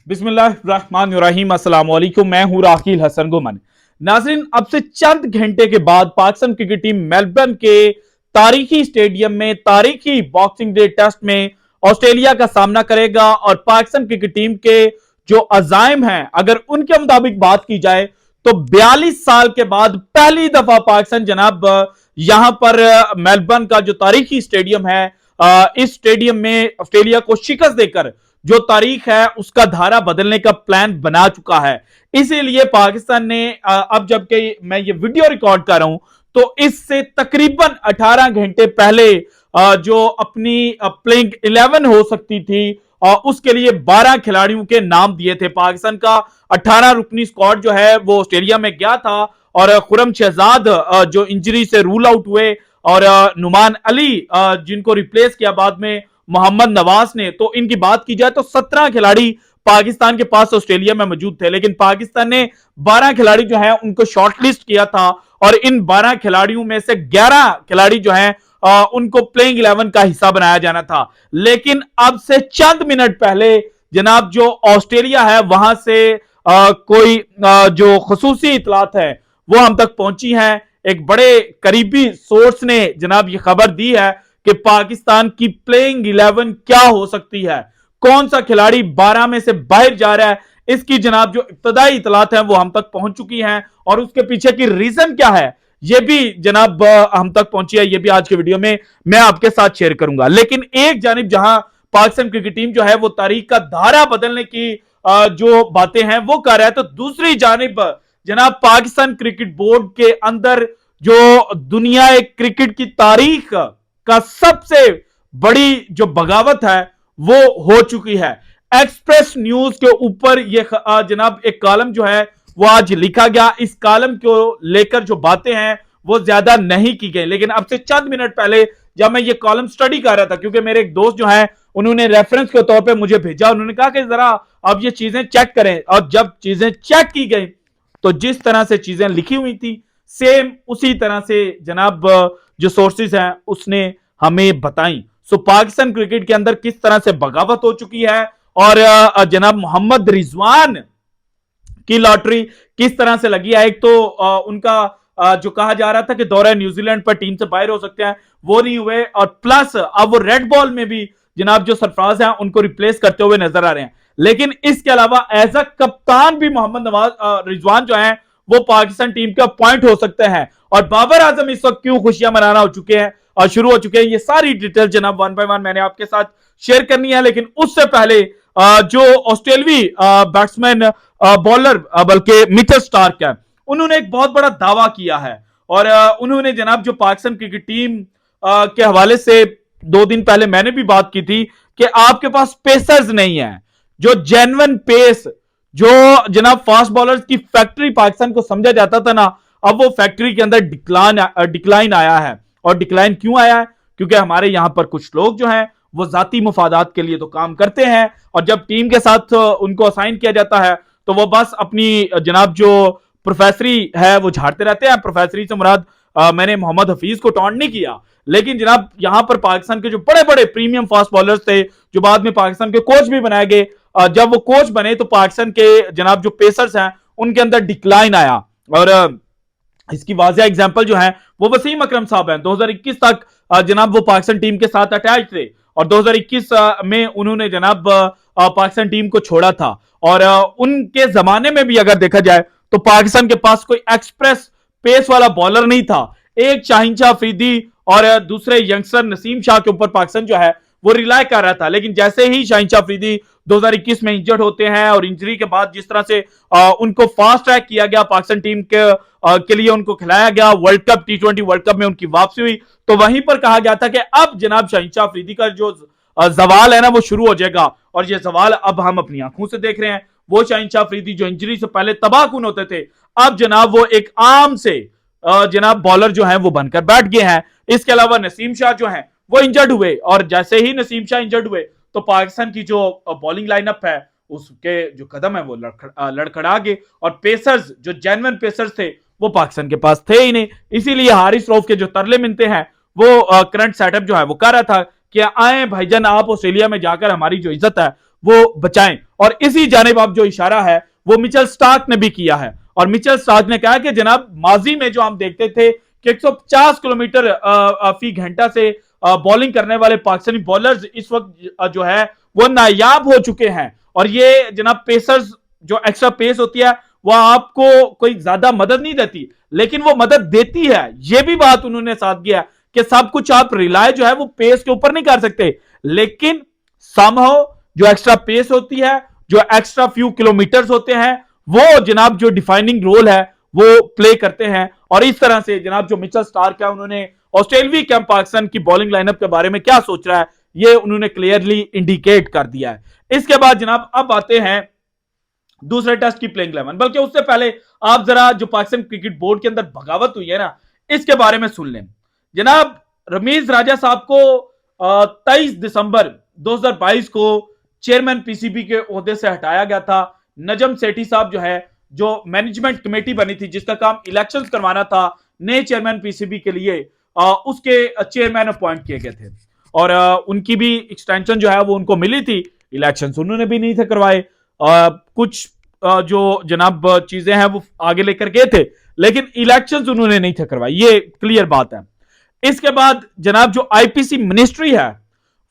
बिस्मिल्लाहिर्रहमानिर्रहीम। अस्सलाम वालेकुम। मैं हूं राकील हसन गुमन। नाज़रीन, अब से चंद घंटे के बाद पाकिस्तान क्रिकेट टीम मेलबर्न के तारीखी स्टेडियम में तारीखी बॉक्सिंग डे टेस्ट में ऑस्ट्रेलिया का सामना करेगा और पाकिस्तान क्रिकेट टीम के जो अजाइम हैं, अगर उनके मुताबिक बात की जाए तो 42 साल के बाद पहली दफा पाकिस्तान जनाब यहां पर मेलबर्न का जो तारीखी स्टेडियम है, इस स्टेडियम में ऑस्ट्रेलिया को शिकस्त देकर जो तारीख है उसका धारा बदलने का प्लान बना चुका है। इसीलिए पाकिस्तान ने अब जबकि मैं ये वीडियो रिकॉर्ड कर रहा हूं तो इससे तकरीबन 18 घंटे पहले जो अपनी प्लेइंग 11 हो सकती थी उसके लिए 12 खिलाड़ियों के नाम दिए थे। पाकिस्तान का 18 रुकनी स्क्वाड जो है वो ऑस्ट्रेलिया में गया था और खुरम शहजाद जो इंजरी से रूल आउट हुए और नुमान अली जिनको रिप्लेस किया बाद में मोहम्मद नवाज ने, तो इनकी बात की जाए तो 17 खिलाड़ी पाकिस्तान के पास ऑस्ट्रेलिया में मौजूद थे, लेकिन पाकिस्तान ने 12 खिलाड़ी जो है उनको शॉर्टलिस्ट किया था और इन 12 खिलाड़ियों में से 11 खिलाड़ी जो हैं उनको प्लेइंग 11 का हिस्सा बनाया जाना था। लेकिन अब से चंद मिनट पहले जनाब जो ऑस्ट्रेलिया है वहां से कोई जो खसूसी इतलात है वो हम तक पहुंची है। एक बड़े करीबी सोर्स ने जनाब ये खबर दी है कि पाकिस्तान की प्लेइंग 11 क्या हो सकती है, कौन सा खिलाड़ी 12 में से बाहर जा रहा है, इसकी जनाब जो इब्तदाई इतलात है वो हम तक पहुंच चुकी हैं और उसके पीछे की रीजन क्या है ये भी जनाब हम तक पहुंची है। ये भी आज के वीडियो में मैं आपके साथ शेयर करूंगा। लेकिन एक जानिब जहां पाकिस्तान क्रिकेट टीम जो है वो तारीख का धारा बदलने की जो बातें हैं वो कर रहा है, तो दूसरी जानिब जनाब पाकिस्तान क्रिकेट बोर्ड के अंदर जो दुनिया क्रिकेट की तारीख का सबसे बड़ी जो बगावत है वो हो चुकी है। एक्सप्रेस न्यूज के ऊपर ये जनाब एक कॉलम जो है वो आज लिखा गया। इस कॉलम को लेकर जो बातें हैं वो ज्यादा नहीं की गई, लेकिन अब से चंद मिनट पहले जब मैं ये कॉलम स्टडी कर रहा था, क्योंकि मेरे एक दोस्त जो है उन्होंने रेफरेंस के तौर पे मुझे भेजा, उन्होंने कहा कि जरा अब ये चीजें चेक करें, और जब चीजें चेक की गई तो जिस तरह से चीजें लिखी हुई थी सेम उसी तरह से जनाब जो सोर्सेज हैं उसने हमें बताई। सो पाकिस्तान क्रिकेट के अंदर किस तरह से बगावत हो चुकी है और जनाब मोहम्मद रिजवान की लॉटरी किस तरह से लगी है। एक तो उनका जो कहा जा रहा था कि दौरा न्यूजीलैंड पर टीम से बाहर हो सकते हैं वो नहीं हुए, और प्लस अब वो रेड बॉल में भी जनाब जो सरफराज हैं उनको रिप्लेस करते हुए नजर आ रहे हैं। लेकिन इसके अलावा एज अ कप्तान भी मोहम्मद नवाज रिजवान जो है वो पाकिस्तान टीम के पॉइंट हो सकते हैं। और बाबर आजम इस वक्त क्यों खुशियां मनाना हो चुके हैं और शुरू हो चुके हैं, ये सारी डिटेल जनाब वन बाय वन मैंने आपके साथ शेयर करनी है। लेकिन उससे पहले जो ऑस्ट्रेलियावी बैट्समैन बॉलर बल्कि मिचेल स्टार्क है, उन्होंने एक बहुत बड़ा दावा किया है और उन्होंने जनाब जो पाकिस्तान क्रिकेट टीम के हवाले से 2 दिन पहले मैंने भी बात की थी कि आपके पास पेसर्स नहीं है, जो जेन्युइन पेस, जो जनाब फास्ट बॉलर्स की फैक्ट्री पाकिस्तान को समझा जाता था ना, अब वो फैक्ट्री के अंदर डिक्लाइन आया है। और डिक्लाइन क्यों आया है? क्योंकि हमारे यहां पर कुछ लोग जो हैं वो जाती मुफादात के लिए तो काम करते हैं और जब टीम के साथ उनको असाइन किया जाता है तो वो बस अपनी जनाब जो प्रोफेसरी है वो झाड़ते रहते हैं। प्रोफेसरी से मुराद मैंने मोहम्मद हफीज को टॉन्ट नहीं किया, लेकिन जनाब यहां पर पाकिस्तान के जो बड़े बड़े प्रीमियम फास्ट बॉलर्स थे जो बाद में पाकिस्तान के कोच भी बनाए गए, जब वो कोच बने तो पाकिस्तान के जनाब जो पेसर्स हैं उनके अंदर डिक्लाइन आया। और इसकी वाज़ेह एग्जांपल जो है वो वसीम अकरम साहब हैं। 2021 तक जनाब वो पाकिस्तान टीम के साथ अटैच थे और 2021 में उन्होंने जनाब पाकिस्तान टीम को छोड़ा था। और उनके जमाने में भी अगर देखा जाए तो पाकिस्तान के पास कोई एक्सप्रेस पेस वाला बॉलर नहीं था। एक शाहीन शाह अफरीदी और दूसरे यंगस्टर नसीम शाह के ऊपर पाकिस्तान जो है वो रिलाय कर रहा था। लेकिन जैसे ही शाहीन शाह अफरीदी 2021 में इंजर्ड होते हैं और इंजरी के बाद जिस तरह से उनको फास्ट ट्रैक किया गया, पाकिस्तान टीम के लिए उनको खिलाया गया, world cup T20 world cup में उनकी वापसी हुई, तो वहीं पर कहा गया था कि अब जनाब शाहीन शाह अफरीदी का जो जवाल है ना वो शुरू हो जाएगा। और ये जवाल अब हम अपनी आंखों से देख रहे हैं। वो शाहीन शाह अफरीदी जो इंजरी से पहले तबाहकुन होते थे, अब जनाब वो एक आम से जनाब बॉलर जो है वो बनकर बैठ गए हैं। इसके अलावा नसीम शाह जो है वो इंजर्ड हुए और जैसे ही नसीम शाह इंजर्ड हुए तो पाकिस्तान की जो बॉलिंग लाइनअप है उसके जो कदम है वो लड़खड़ा गए और पेसर्स जो जेन्युइन पेसर्स थे वो पाकिस्तान के पास थे ही नहीं। इसीलिए हारिस रऊफ के जो तरले मिलते हैं वो करंट सेटअप जो है वो कर रहा था कि आए भाईजान आप ऑस्ट्रेलिया में जाकर हमारी जो इज्जत है वो बचाएं। और इसी जानिब अब जो इशारा है वो मिचेल स्टार्क ने भी किया है, और मिचेल स्टार्क ने कहा कि जनाब माजी में जो हम देखते थे कि 150 किलोमीटर फी घंटा से बॉलिंग करने वाले पाकिस्तानी बॉलर्स इस वक्त जो है वो नायाब हो चुके हैं, और ये जनाब पेसर्स जो एक्स्ट्रा पेस होती है वह आपको कोई ज्यादा मदद नहीं देती, लेकिन वो मदद देती है। ये भी बात उन्होंने साथ किया कि सब कुछ आप रिलाय जो है वो पेस के ऊपर नहीं कर सकते, लेकिन समहाउ जो एक्स्ट्रा पेस होती है, जो एक्स्ट्रा फ्यू किलोमीटर्स होते हैं, वो जनाब जो डिफाइनिंग रोल है वो प्ले करते हैं। और इस तरह से जनाब जो मिचेल स्टार्क है उन्होंने ऑस्ट्रेलियाई कैंप पाकिस्तान की बॉलिंग लाइनअप के बारे में क्या सोच रहा है ये उन्होंने क्लियरली इंडिकेट कर दिया है। इसके बाद जनाब अब आते हैं दूसरे टेस्ट की प्लेइंग 11, बल्कि उससे पहले आप जरा जो पाकिस्तान क्रिकेट बोर्ड के अंदर बगावत हुई है ना इसके बारे में सुन लें। जनाब रमीज राजा साहब को 23 दिसंबर 2022 को चेयरमैन पीसीबी के ओहदे से हटाया गया था। नजम सेठी साहब जो है, जो मैनेजमेंट कमेटी बनी थी जिसका काम इलेक्शंस करवाना था नए चेयरमैन पीसीबी के लिए, उसके चेयरमैन अपॉइंट किए गए थे, और उनकी भी एक्सटेंशन जो है वो उनको मिली थी। इलेक्शंस उन्होंने भी नहीं थे करवाए, कुछ जो जनाब चीजें हैं वो आगे लेकर गए थे, लेकिन इलेक्शंस उन्होंने नहीं थे करवाए, ये क्लियर बात है। इसके बाद जनाब जो आईपीसी मिनिस्ट्री है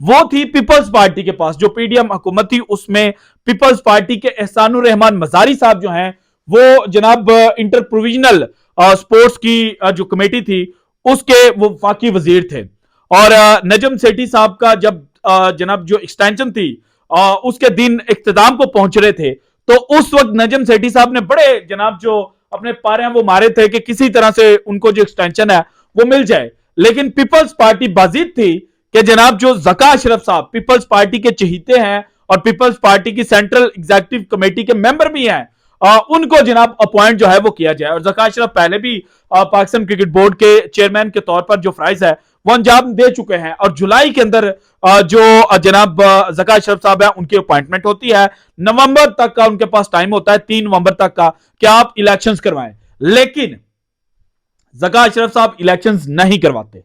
वो थी पीपल्स पार्टी के पास, जो पीडीएम हुकूमत थी उसमें पीपल्स पार्टी के एहसानुर रहमान मजारी साहब जो हैं वो जनाब इंटर प्रोविजनल स्पोर्ट्स की जो कमेटी थी उसके वो वफाकी वजीर थे। और नजम सेठी साहब का जब जनाब जो एक्सटेंशन थी उसके दिन इख्तिताम को पहुंच रहे थे, तो उस वक्त नजम सेठी साहब ने बड़े जनाब जो अपने पारे हैं वो मारे थे कि किसी तरह से उनको जो एक्सटेंशन है वो मिल जाए, लेकिन पीपल्स पार्टी बाजिद थी कि जनाब जो ज़का अशरफ साहब पीपल्स पार्टी के चहीते हैं और पीपल्स पार्टी की सेंट्रल एग्जीक्यूटिव कमेटी के मेंबर भी हैं, उनको जनाब अपॉइंट जो है वो किया जाए। और ज़का अशरफ पहले भी पाकिस्तान क्रिकेट बोर्ड के चेयरमैन के तौर पर जो फ्राइज है वो अंजाम दे चुके हैं, और जुलाई के अंदर जो जनाब ज़का अशरफ साहब है उनकी अपॉइंटमेंट होती है। नवंबर तक का उनके पास टाइम होता है, 3 नवंबर तक का, कि आप इलेक्शंस करवाएं, लेकिन ज़का अशरफ साहब इलेक्शंस नहीं करवाते।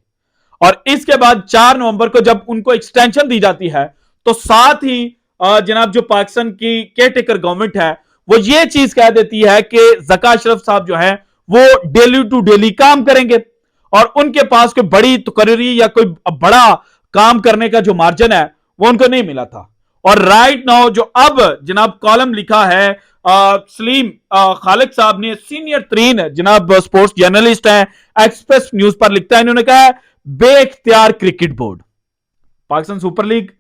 और इसके बाद 4 नवंबर को जब उनको एक्सटेंशन दी जाती है तो साथ ही जनाब जो पाकिस्तान की केयरटेकर गवर्नमेंट है वो ये चीज कह देती है कि ज़का अशरफ साहब जो है वो डेली टू डेली काम करेंगे, और उनके पास कोई बड़ी तकरीरी या कोई बड़ा काम करने का जो मार्जिन है वो उनको नहीं मिला था। और राइट नाउ जो अब जनाब कॉलम लिखा है सलीम खालिक साहब ने, सीनियर तरीन जनाब स्पोर्ट्स जर्नलिस्ट हैं, एक्सप्रेस न्यूज पर लिखता है, इन्होंने कहा है बेइख्तियार cricket board. Pakistan super league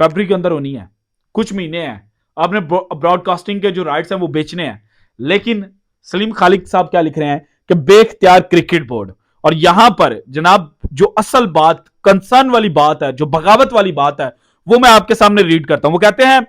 फरवरी के अंदर होनी है, कुछ महीने हैं, आपने ब्रॉडकास्टिंग के जो राइट्स हैं वो बेचने हैं, लेकिन सलीम खालिक साहब क्या लिख रहे हैं कि बेइख्तियार क्रिकेट बोर्ड। और यहां पर जनाब जो असल बात, कंसर्न वाली बात है, जो बगावत वाली बात है, वो मैं आपके सामने रीड करता हूं। वो कहते हैं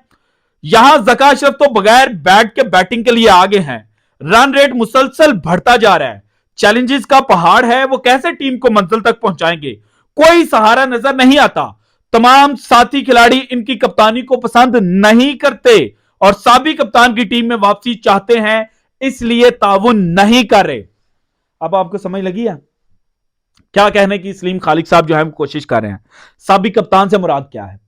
यहां ज़का अशरफ तो बगैर बैट के बैटिंग के लिए आगे हैं, रन रेट मुसलसल बढ़ता जा रहा है, चैलेंजेस का पहाड़ है, वो कैसे टीम को मंजिल तक पहुंचाएंगे, कोई सहारा नजर नहीं आता, तमाम साथी खिलाड़ी इनकी कप्तानी को पसंद नहीं करते और साबिक कप्तान की टीम में वापसी चाहते हैं, इसलिए ताउन नहीं कर रहे। अब आपको समझ लगी है क्या कहने की सलीम खालिक साहब जो है कोशिश कर रहे हैं। साबिक कप्तान से मुराद क्या है?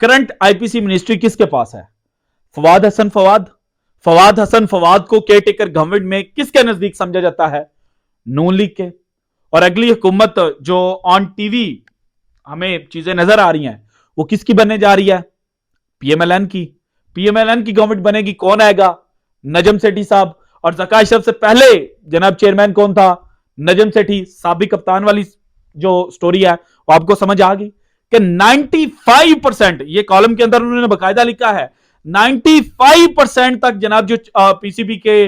करंट आईपीसी मिनिस्ट्री किसके पास है? फवाद हसन फवाद। फवाद हसन फवाद को केयरटेकर गवर्नमेंट में किसके नजदीक समझा जाता है? नून लीग के। और अगली हुकूमत जो ऑन टीवी हमें चीजें नजर आ रही हैं वो किसकी बनने जा रही है? पीएमएलएन की। पीएमएलएन की गवर्नमेंट बनेगी, कौन आएगा? नजम सेठी साहब। और ज़का अशरफ से पहले जनाब चेयरमैन कौन था? नजम सेठी। साबिक कप्तान वाली जो स्टोरी है वो आपको समझ आ गई कि 95%, ये कॉलम के अंदर उन्होंने बकायदा लिखा है, 95% तक जनाब जो पीसीबी के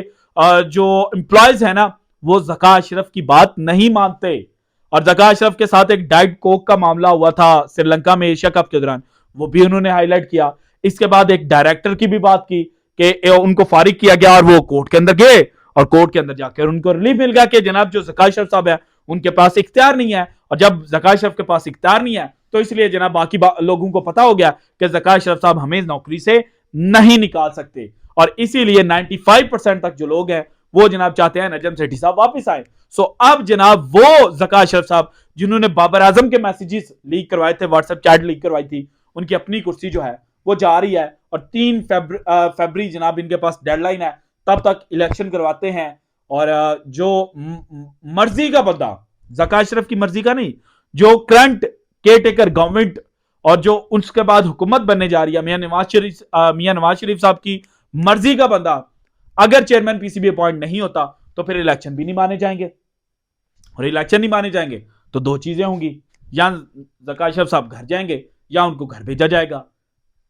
जो एम्प्लॉयज है ना वो ज़का अशरफ की बात नहीं मानते। और ज़का अशरफ के साथ एक डाइट कोक का मामला हुआ था श्रीलंका में एशिया कप के दौरान, वो भी उन्होंने हाईलाइट किया। इसके बाद एक डायरेक्टर की भी बात की कि उनको फारिग किया गया और वो कोर्ट के अंदर गए और कोर्ट के अंदर जाकर उनको रिलीफ मिल गया कि जनाब जो ज़का अशरफ साहब है उनके पास इख्तियार नहीं है। और जब ज़का अशरफ के पास इख्तियार नहीं है तो इसलिए जनाब बाकी लोगों को पता हो गया कि ज़का अशरफ साहब हमें नौकरी से नहीं निकाल सकते, और इसीलिए 95% तक जो लोग हैं वो जनाब चाहते हैं नजम सेठी साहब वापस आए। सो अब जनाब वो ज़का अशरफ साहब जिन्होंने बाबर आजम के मैसेजेस लीक करवाए थे, व्हाट्सएप चैट लीक करवाई थी, उनकी अपनी कुर्सी जो है वो जा रही है और 3 फरवरी जनाब इनके पास डेडलाइन है, तब तक इलेक्शन करवाते हैं। और जो मर्जी का बंदा, ज़का अशरफ की मर्जी का नहीं, जो करंट केयर टेकर गवर्नमेंट और जो उसके बाद हुकूमत बनने जा रही है मियां नवाज शरीफ साहब की मर्जी का बंदा अगर चेयरमैन पीसीबी अपॉइंट नहीं होता तो फिर इलेक्शन भी नहीं माने जाएंगे। और इलेक्शन नहीं माने जाएंगे तो दो चीजें होंगी, या ज़का अशरफ साहब घर जाएंगे या उनको घर भेजा जाएगा।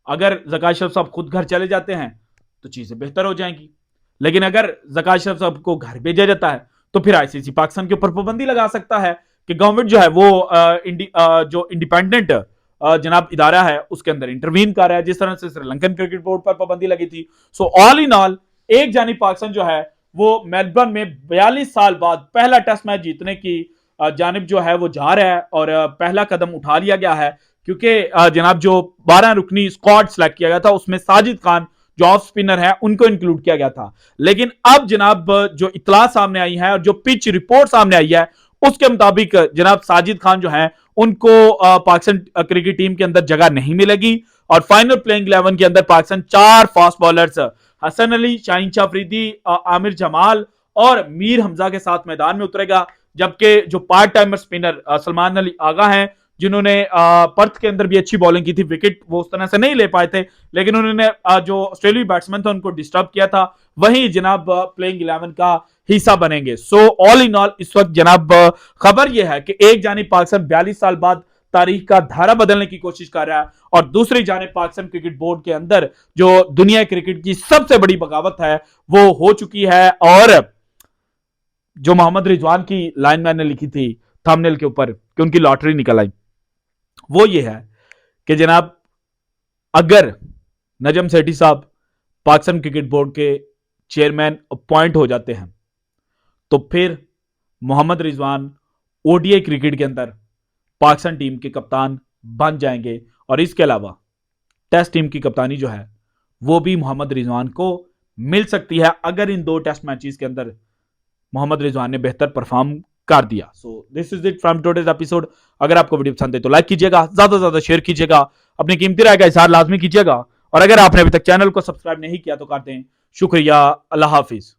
अगर ज़का अशरफ साहब खुद घर चले जाते हैं तो चीजें बेहतर हो जाएंगी, लेकिन अगर ज़का अशरफ साहब को घर भेजा जाता है तो फिर आईसीसी पाकिस्तान के ऊपर पाबंदी लगा सकता है कि गवर्नमेंट जो है वो जो इंडिपेंडेंट जनाब इदारा है उसके अंदर इंटरवीन कर रहा है, जिस तरह से श्रीलंकन क्रिकेट बोर्ड पर पाबंदी लगी थी। सो ऑल इन ऑल एक जानिब पाकिस्तान जो है वो मेलबर्न में 42 साल बाद पहला टेस्ट मैच जीतने की जानिब जो है वो जा रहा है और पहला कदम उठा लिया गया है, क्योंकि जनाब जो 12 रुकनी स्क्वाड सेलेक्ट किया गया था उसमें साजिद खान जो ऑफ स्पिनर है उनको इंक्लूड किया गया था। लेकिन अब जनाब जो इतला सामने आई है और जो पिच रिपोर्ट सामने आई है उसके मुताबिक जनाब साजिद खान जो है उनको पाकिस्तान क्रिकेट टीम के अंदर जगह नहीं मिलेगी और फाइनल प्लेइंग 11 के अंदर पाकिस्तान 4 फास्ट बॉलर्स हसन अली, शाहीन शाह अफरीदी, आमिर जमाल और मीर हमजा के साथ मैदान में उतरेगा, जबकि जो part timer spinner Salman Ali Agha हैं जिन्होंने पर्थ के अंदर भी अच्छी बॉलिंग की थी, विकेट वो उस तरह से नहीं ले पाए थे लेकिन उन्होंने जो ऑस्ट्रेलियाई बैट्समैन था उनको डिस्टर्ब किया था, वही जनाब प्लेइंग 11 का हिस्सा बनेंगे। सो ऑल इन ऑल इस वक्त जनाब खबर यह है कि एक जानिब पाकिस्तान 42 साल बाद तारीख का धारा बदलने की कोशिश कर रहा है और दूसरी जानिब पाकिस्तान क्रिकेट बोर्ड के अंदर जो दुनिया क्रिकेट की सबसे बड़ी बगावत है वो हो चुकी है। और जो मोहम्मद रिजवान की लाइन मैंने लिखी थी थंबनेल के ऊपर कि उनकी लॉटरी निकल आई, वो ये है कि जनाब अगर नजम सेठी साहब पाकिस्तान क्रिकेट बोर्ड के चेयरमैन अपॉइंट हो जाते हैं तो फिर मोहम्मद रिजवान ओडीआई क्रिकेट के अंदर पाकिस्तान टीम के कप्तान बन जाएंगे और इसके अलावा टेस्ट टीम की कप्तानी जो है वो भी मोहम्मद रिजवान को मिल सकती है अगर इन 2 टेस्ट मैचेस के अंदर मोहम्मद रिजवान ने बेहतर परफॉर्म कर दिया। So this is it from today's episode. अगर आपको वीडियो पसंद है तो लाइक कीजिएगा, ज्यादा से ज्यादा शेयर कीजिएगा, अपनी कीमती राय का इजहार लाजमी कीजिएगा और अगर आपने अभी तक चैनल को सब्सक्राइब नहीं किया तो कर दें। शुक्रिया, अल्लाह हाफिज।